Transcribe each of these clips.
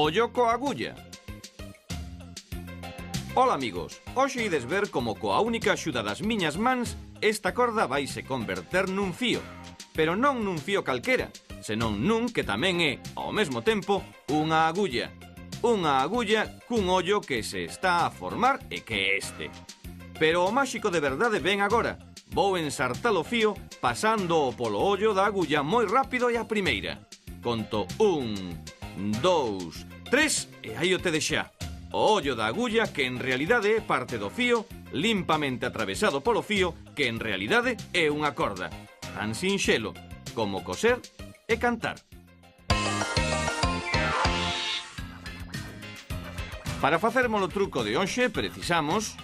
Ollo coa agulla. Ola amigos, hoxe ides ver como coa única axuda das miñas mans esta corda vaise converter nun fío. Pero non nun fío calquera, senón nun que tamén é, ao mesmo tempo, unha agulla. Unha agulla cun ollo que se está a formar e que é este. Pero o máxico de verdade ven agora. Vou ensartar o fío pasando polo ollo da agulla moi rápido e a primeira. Conto 1, 2, 3 e aí o tedes xa. O ollo da agulla que en realidade é parte do fío, limpamente atravesado polo fío, que en realidade é unha corda. Tan sinxelo como coser e cantar. Para facermos o truco de hoxe precisamos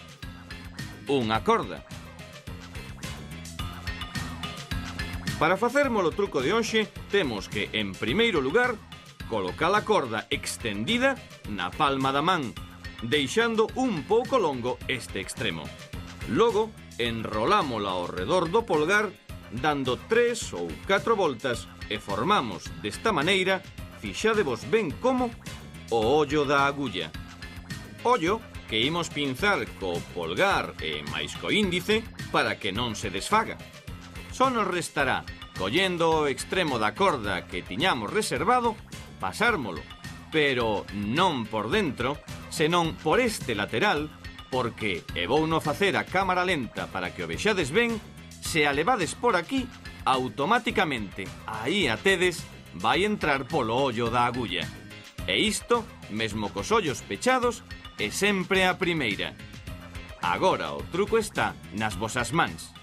unha corda. Para facermos o truco de hoxe temos que, en primeiro lugar, colocar a corda extendida na palma da man, deixando un pouco longo este extremo. Logo, enrolámola ao redor do polgar, dando 3 ou 4 voltas e formamos desta maneira, fixadevos ben como, o ollo da agulla. Ollo que imos pinzar co polgar e máis co índice para que non se desfaga. Só nos restará, collendo o extremo da corda que tiñamos reservado, pasármolo, pero non por dentro, senón por este lateral, porque, e vouno facer a cámara lenta para que o vexades ben, se a levades por aquí, automáticamente, aí a tedes, vai entrar polo ollo da agulla. E isto, mesmo cos ollos pechados, é sempre a primeira. Agora o truco está nas vosas mans.